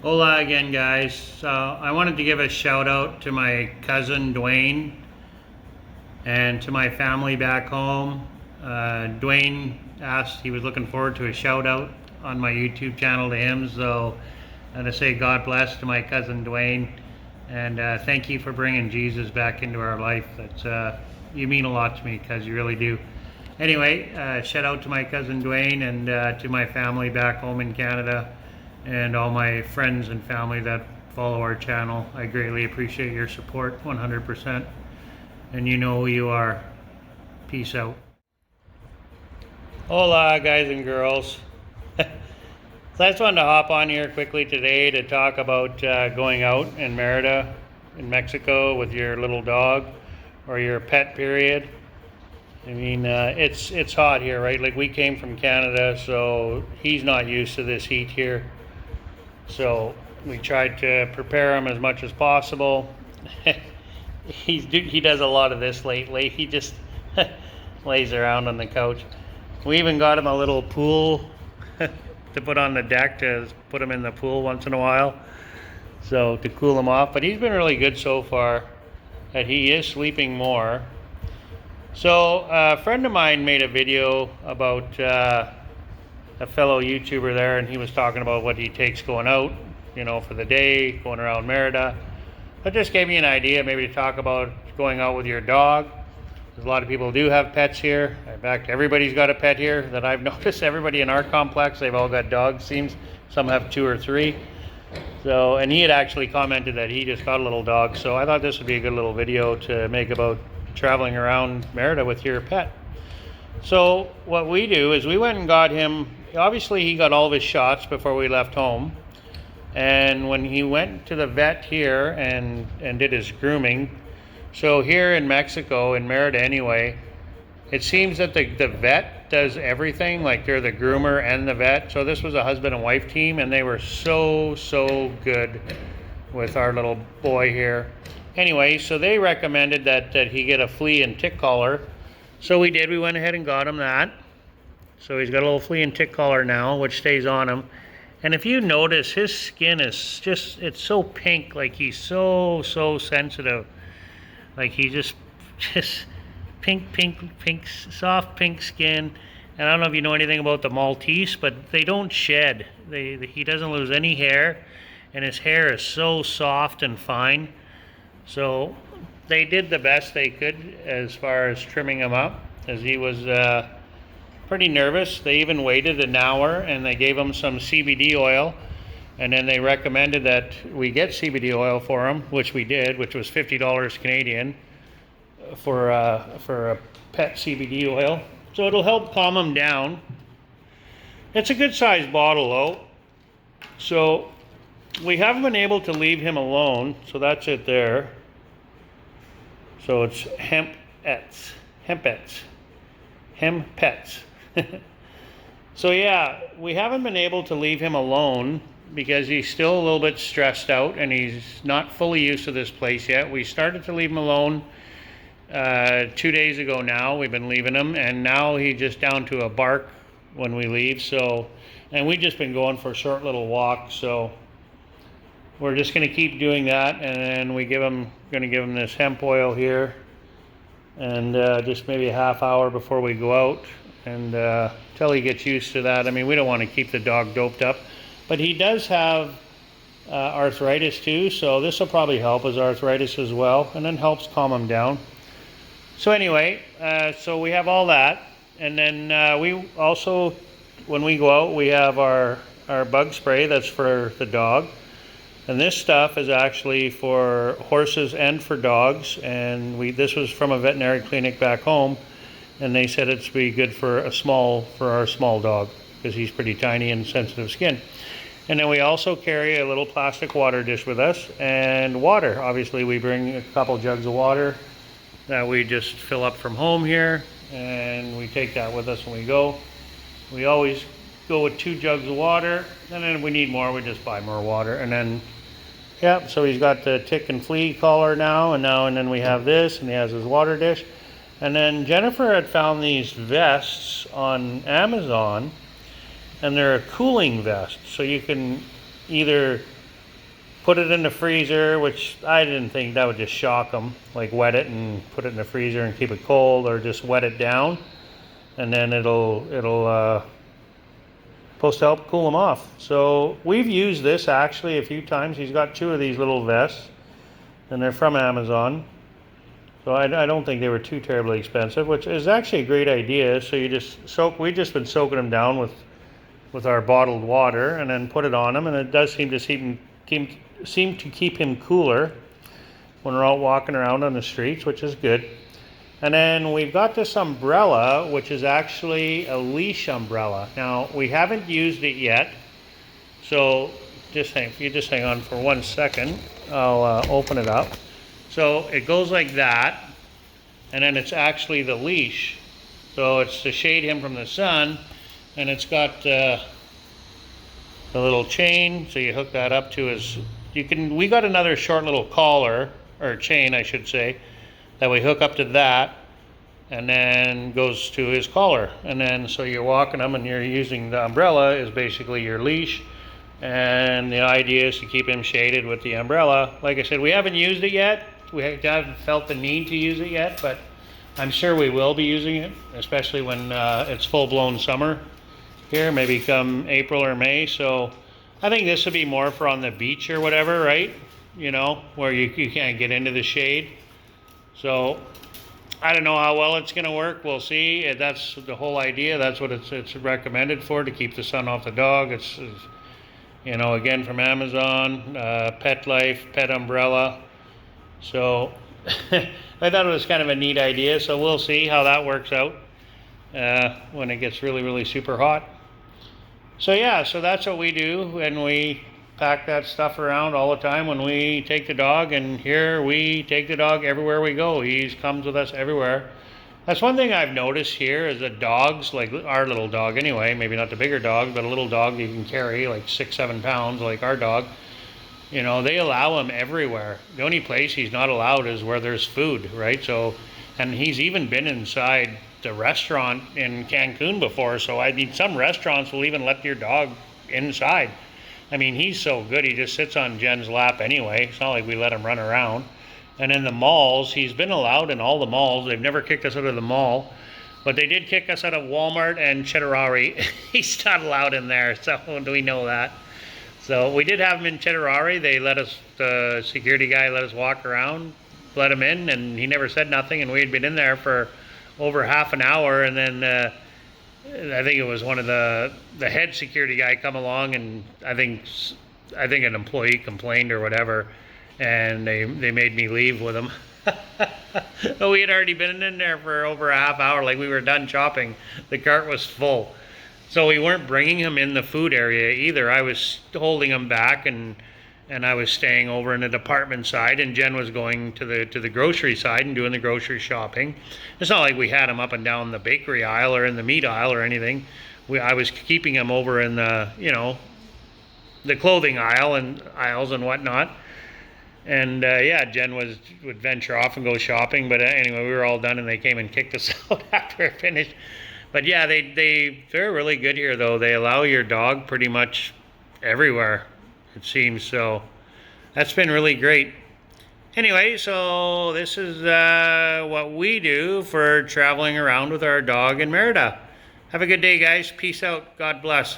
Hola again, guys. So I wanted to give a shout out to my cousin Dwayne and to my family back home. Dwayne asked, he was looking forward to a shout out on my YouTube channel to him. So I'm going to say God bless to my cousin Dwayne, and thank you for bringing Jesus back into our life. You mean a lot to me, because you really do. Anyway, shout out to my cousin Dwayne and to my family back home in Canada and all my friends and family that follow our channel. I greatly appreciate your support 100%. And you know who you are. Peace out. Hola, guys and girls. So I just wanted to hop on here quickly today to talk about going out in Merida in Mexico with your little dog or your pet, period. I mean, it's hot here, right? Like, we came from Canada, so he's not used to this heat here. So we tried to prepare him as much as possible. He does a lot of this lately. He just lays around on the couch. We even got him a little pool to put on the deck, to put him in the pool once in a while, so to cool him off. But he's been really good so far, that he is sleeping more. So a friend of mine made a video about a fellow YouTuber there, and he was talking about what he takes going out, you know, for the day, going around Merida. That just gave me an idea maybe to talk about going out with your dog. Because a lot of people do have pets here. In fact, everybody's got a pet here that I've noticed. Everybody in our complex, they've all got dogs, seems. Some have 2 or 3. So, and he had actually commented that he just got a little dog. So I thought this would be a good little video to make about traveling around Merida with your pet. So what we do is we went and got him, obviously he got all of his shots before we left home. And when he went to the vet here and did his grooming, so here in Mexico, in Merida anyway, it seems that the vet does everything, like they're the groomer and the vet. So this was a husband and wife team, and they were so good with our little boy here. Anyway, so they recommended that he get a flea and tick collar. So we did, we went ahead and got him that. So he's got a little flea and tick collar now, which stays on him. And if you notice, his skin is just, it's so pink, like he's so sensitive. Like he just pink, soft pink skin. And I don't know if you know anything about the Maltese, but they don't shed. He doesn't lose any hair, and his hair is so soft and fine. So they did the best they could as far as trimming him up, as he was pretty nervous. They even waited an hour, and they gave him some CBD oil. And then they recommended that we get CBD oil for him, which we did, which was $50 Canadian for a pet CBD oil. So it'll help calm him down. It's a good sized bottle though. So we haven't been able to leave him alone. So that's it there. So it's Hempets. So yeah, we haven't been able to leave him alone because he's still a little bit stressed out and he's not fully used to this place yet. We started to leave him alone 2 days ago now. We've been leaving him, and now he's just down to a bark when we leave. So, and we've just been going for short little walks. So we're just going to keep doing that, and then going to give him this hemp oil here, and just maybe a half hour before we go out, and till he gets used to that. I mean, we don't want to keep the dog doped up, but he does have arthritis too, so this will probably help his arthritis as well, and then helps calm him down. So anyway, so we have all that, and then we also, when we go out, we have our bug spray that's for the dog. And this stuff is actually for horses and for dogs, and this was from a veterinary clinic back home, and they said it's be good for our small dog, because he's pretty tiny and sensitive skin. And then we also carry a little plastic water dish with us, and water. Obviously we bring a couple jugs of water that we just fill up from home here, and we take that with us when we go. We always go with 2 jugs of water, and then if we need more, we just buy more water. And then, yeah, so he's got the tick and flea collar now, and then we have this, and he has his water dish. And then Jennifer had found these vests on Amazon, and they're a cooling vest. So you can either put it in the freezer, which I didn't think that would just shock them. Like wet it and put it in the freezer and keep it cold, or just wet it down, and then it'll supposed to help cool them off. So we've used this actually a few times. He's got 2 of these little vests, and they're from Amazon. So I don't think they were too terribly expensive, which is actually a great idea. So you just soak. We've just been soaking them down with our bottled water, and then put it on him, and it does seem to keep him cooler when we're out walking around on the streets, which is good. And then we've got this umbrella, which is actually a leash umbrella. Now, we haven't used it yet, so if you just hang on for 1 second, I'll open it up. So it goes like that, and then it's actually the leash. So it's to shade him from the sun, and it's got the little chain, so you hook that up to his, we got another short little collar, or chain I should say, that we hook up to that, and then goes to his collar. And then so you're walking him, and you're using the umbrella is basically your leash, and the idea is to keep him shaded with the umbrella. Like I said, we haven't used it yet. We haven't felt the need to use it yet, but I'm sure we will be using it, especially when it's full-blown summer here, maybe come April or May. So I think this would be more for on the beach or whatever, right? You know, where you can't get into the shade. So I don't know how well it's going to work. We'll see. That's the whole idea. That's what it's recommended for, to keep the sun off the dog. It's you know, again, from Amazon, Pet Life, Pet Umbrella. So I thought it was kind of a neat idea. So we'll see how that works out when it gets really, really super hot. So yeah, so that's what we do, and we pack that stuff around all the time when we take the dog, and here we take the dog everywhere we go. He comes with us everywhere. That's one thing I've noticed here is that dogs, like our little dog anyway, maybe not the bigger dog, but a little dog you can carry like 6-7 pounds like our dog, you know, they allow him everywhere. The only place he's not allowed is where there's food, right? So, and he's even been inside the restaurant in Cancun before, so I mean, some restaurants will even let your dog inside. I mean, he's so good, he just sits on Jen's lap anyway. It's not like we let him run around. And in the malls, he's been allowed in all the malls. They've never kicked us out of the mall, but they did kick us out of Walmart and Chedraui. He's not allowed in there, so we know that. So we did have him in Chedraui. They let us, the security guy let us walk around, let him in, and he never said nothing, and we had been in there for over half an hour, and then I think it was one of the head security guy come along, and I think an employee complained or whatever, and they made me leave with him. But we had already been in there for over a half hour, like we were done shopping. The cart was full. So we weren't bringing him in the food area either. I was holding him back, and I was staying over in the department side, and Jen was going to the grocery side and doing the grocery shopping. It's not like we had him up and down the bakery aisle or in the meat aisle or anything. I was keeping him over in the, you know, the clothing aisles and whatnot. And yeah, Jen would venture off and go shopping. But anyway, we were all done, and they came and kicked us out after it finished. But yeah, they're really good here, though. They allow your dog pretty much everywhere, it seems. So that's been really great. Anyway, so this is what we do for traveling around with our dog in Merida. Have a good day, guys. Peace out. God bless.